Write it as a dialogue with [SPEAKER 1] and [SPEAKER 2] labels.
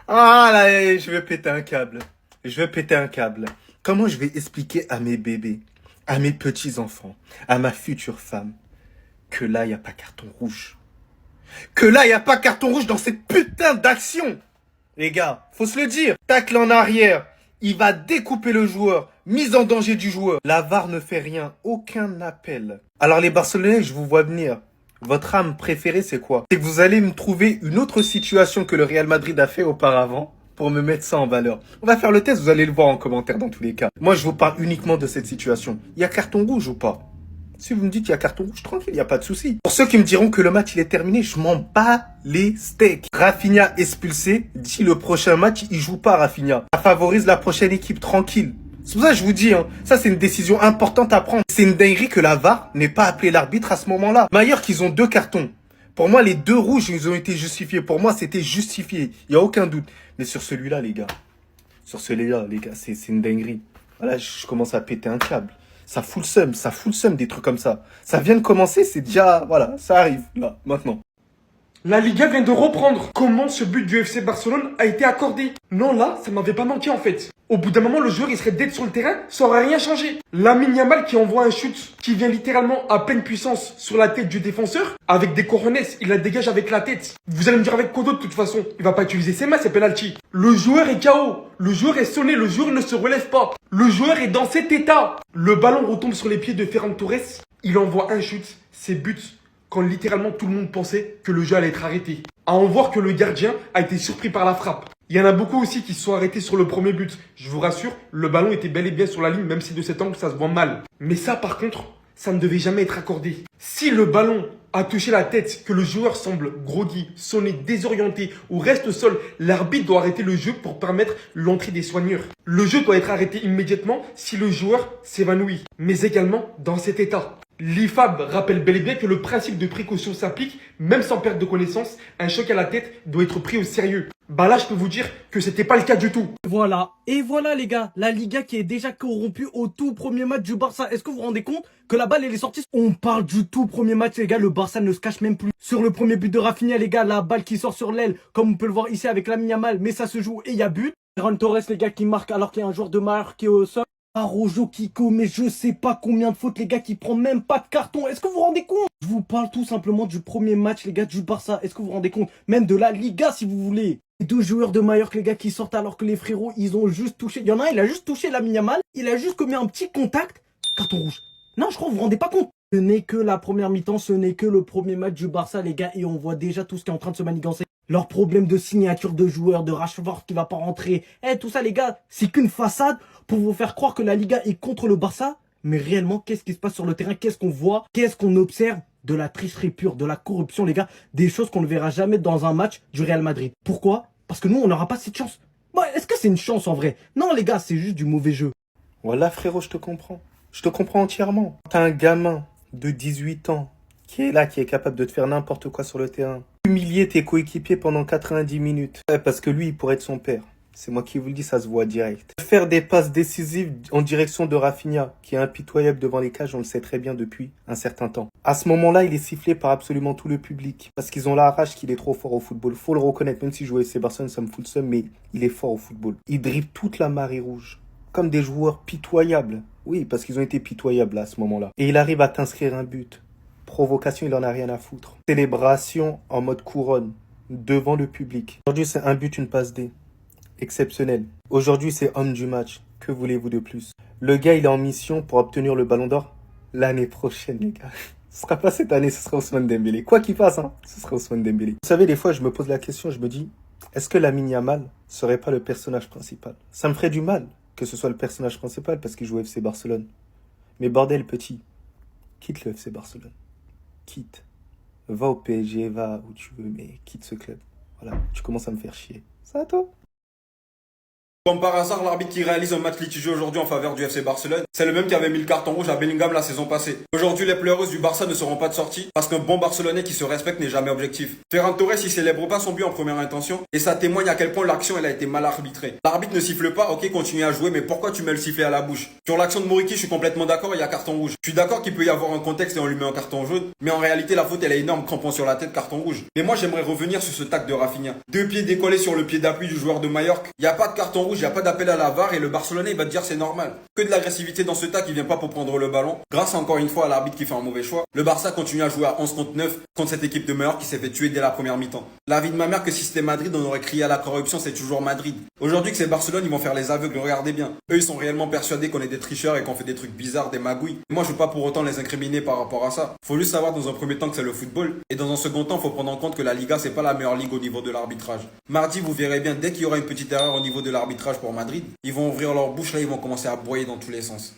[SPEAKER 1] Ah là, je vais péter un câble. Je vais péter un câble. Comment je vais expliquer à mes bébés, à mes petits-enfants, à ma future femme, que là, il n'y a pas carton rouge. Que là, il n'y a pas carton rouge dans cette putain d'action. Les gars, faut se le dire. Tacle en arrière. Il va découper le joueur. Mise en danger du joueur. La VAR ne fait rien. Aucun appel. Alors les Barcelonais, je vous vois venir. Votre âme préférée, c'est quoi? C'est que vous allez me trouver une autre situation que le Real Madrid a fait auparavant pour me mettre ça en valeur. On va faire le test, vous allez le voir en commentaire dans tous les cas. Moi, je vous parle uniquement de cette situation. Il y a carton rouge ou pas? Si vous me dites qu'il y a carton rouge, tranquille, il n'y a pas de souci. Pour ceux qui me diront que le match il est terminé, je m'en bats les steaks. Rafinha expulsé, dit le prochain match, il joue pas Rafinha. Ça favorise la prochaine équipe, tranquille. C'est pour ça que je vous dis, ça c'est une décision importante à prendre. C'est une dinguerie que la VAR n'ait pas appelé l'arbitre à ce moment-là. Mais ailleurs qu'ils ont 2 cartons. Pour moi, les 2 rouges, ils ont été justifiés. Pour moi, c'était justifié. Il n'y a aucun doute. Mais sur celui-là, les gars. Sur celui-là, les gars, c'est une dinguerie. Voilà, je commence à péter un câble. Ça fout le seum des trucs comme ça. Ça vient de commencer, c'est déjà, voilà, ça arrive, là, maintenant.
[SPEAKER 2] La Liga vient de reprendre. Comment ce but du FC Barcelone a été accordé? Non, là, ça m'avait pas manqué en fait. Au bout d'un moment, le joueur il serait dead sur le terrain, ça aurait rien changé. Lamine Yamal qui envoie un shoot qui vient littéralement à pleine puissance sur la tête du défenseur, avec des cojones, il la dégage avec la tête. Vous allez me dire avec quoi d'autre de toute façon? Il va pas utiliser ses mains, c'est penalty. Le joueur est KO, le joueur est sonné, le joueur ne se relève pas. Le joueur est dans cet état. Le ballon retombe sur les pieds de Ferran Torres, il envoie un shoot, c'est but. Quand littéralement tout le monde pensait que le jeu allait être arrêté. À en voir que le gardien a été surpris par la frappe. Il y en a beaucoup aussi qui se sont arrêtés sur le premier but. Je vous rassure, le ballon était bel et bien sur la ligne, même si de cet angle ça se voit mal. Mais ça par contre, ça ne devait jamais être accordé. Si le ballon a touché la tête, que le joueur semble groggy, sonné, désorienté ou reste au sol, l'arbitre doit arrêter le jeu pour permettre l'entrée des soigneurs. Le jeu doit être arrêté immédiatement si le joueur s'évanouit, mais également dans cet état. L'IFAB rappelle bel et bien que le principe de précaution s'applique, même sans perte de connaissance, un choc à la tête doit être pris au sérieux. Bah là, je peux vous dire que c'était pas le cas du tout.
[SPEAKER 3] Voilà, et voilà les gars, la Liga qui est déjà corrompue au tout premier match du Barça. Est-ce que vous vous rendez compte que la balle elle est sortie? On parle du tout premier match les gars, le Barça ne se cache même plus. Sur le premier but de Rafinha les gars, la balle qui sort sur l'aile, comme on peut le voir ici avec Lamine Yamal, mais ça se joue et il y a but. Ferran Torres les gars qui marque alors qu'il y a un joueur de Mallorca qui est au sol. Rojo qui commet je sais pas combien de fautes les gars qui prend même pas de carton. Est-ce que vous vous rendez compte? Je vous parle tout simplement du premier match les gars du Barça. Est-ce que vous vous rendez compte? Même de la Liga si vous voulez. Les 2 joueurs de Mallorca les gars qui sortent alors que les frérots ils ont juste touché. Il y en a un il a juste touché Lamine Yamal. Il a juste commis un petit contact. Carton rouge. Non je crois que vous vous rendez pas compte. Ce n'est que la première mi-temps, ce n'est que le premier match du Barça les gars. Et on voit déjà tout ce qui est en train de se manigancer. Leurs problèmes de signature de joueurs, de Rashford qui va pas rentrer. Tout ça les gars, c'est qu'une façade pour vous faire croire que la Liga est contre le Barça. Mais réellement, qu'est-ce qui se passe sur le terrain? Qu'est-ce qu'on voit? Qu'est-ce qu'on observe? De la tricherie pure, de la corruption les gars. Des choses qu'on ne verra jamais dans un match du Real Madrid. Pourquoi? Parce que nous, on n'aura pas cette chance. Bon, est-ce que c'est une chance en vrai? Non les gars, c'est juste du mauvais jeu.
[SPEAKER 1] Voilà frérot, je te comprends. Je te comprends entièrement. T'as un gamin de 18 ans qui est là, qui est capable de te faire n'importe quoi sur le terrain. Humilier tes coéquipiers pendant 90 minutes. Ouais, parce que lui, il pourrait être son père. C'est moi qui vous le dis, ça se voit direct. Faire des passes décisives en direction de Rafinha, qui est impitoyable devant les cages, on le sait très bien depuis un certain temps. À ce moment-là, il est sifflé par absolument tout le public. Parce qu'ils ont la rage qu'il est trop fort au football. Faut le reconnaître, même si jouer FC Barcelone, ça me fout le seum, mais il est fort au football. Il dribble toute la marée rouge. Comme des joueurs pitoyables. Oui, parce qu'ils ont été pitoyables à ce moment-là. Et il arrive à t'inscrire un but. Provocation, il en a rien à foutre. Célébration en mode couronne, devant le public. Aujourd'hui, c'est un but, une passe D. Exceptionnel. Aujourd'hui, c'est homme du match. Que voulez-vous de plus? Le gars, il est en mission pour obtenir le ballon d'or l'année prochaine, les gars. Ce sera pas cette année, ce sera Ousmane Dembélé. Quoi qu'il fasse, ce sera Ousmane Dembélé. Vous savez, des fois, je me pose la question, je me dis, est-ce que Lamine Yamal serait pas le personnage principal? Ça me ferait du mal que ce soit le personnage principal parce qu'il joue au FC Barcelone. Mais bordel, petit, quitte le FC Barcelone. Quitte. Va au PSG, va où tu veux, mais quitte ce club. Voilà, tu commences à me faire chier. Ça à toi?
[SPEAKER 4] Comme par hasard, l'arbitre qui réalise un match litigé aujourd'hui en faveur du FC Barcelone, c'est le même qui avait mis le carton rouge à Bellingham la saison passée. Aujourd'hui, les pleureuses du Barça ne seront pas de sortie parce qu'un bon Barcelonais qui se respecte n'est jamais objectif. Ferran Torres, il célèbre pas son but en première intention et ça témoigne à quel point l'action elle a été mal arbitrée. L'arbitre ne siffle pas, ok, continue à jouer, mais pourquoi tu mets le sifflet à la bouche? Sur l'action de Muriqi, je suis complètement d'accord, il y a carton rouge. Je suis d'accord qu'il peut y avoir un contexte et on lui met un carton jaune, mais en réalité la faute elle est énorme, crampon sur la tête, carton rouge. Mais moi j'aimerais revenir sur ce tac de Rafinha. 2 pieds décollés sur le pied d'appui du joueur de Majorque. Il n'y a pas de carton rouge, il n'y a pas d'appel à la VAR et le Barcelonais il va te dire c'est normal. Que de l'agressivité dans ce tac, il vient pas pour prendre le ballon. Grâce encore une fois à l'arbitre qui fait un mauvais choix, le Barça continue à jouer à 11 contre 9 contre cette équipe de Majorque qui s'est fait tuer dès la première mi-temps. La vie de ma mère que si c'était Madrid, on aurait crié à la corruption, c'est toujours Madrid. Aujourd'hui que c'est Barcelone, ils vont faire les aveugles, regardez bien. Eux ils sont réellement persuadés qu'on est des tricheurs et qu'on fait des trucs bizarres, des magouilles. Moi je veux pas pour autant les incriminer par rapport à ça. Faut juste savoir dans un premier temps que c'est le football et dans un second temps, faut prendre en compte que la Liga c'est pas la meilleure ligue au niveau de l'arbitrage. Mardi, vous verrez bien dès qu'il y aura une petite erreur au niveau de l'arbitrage pour Madrid, ils vont ouvrir leur bouche là, ils vont commencer à broyer dans tous les sens.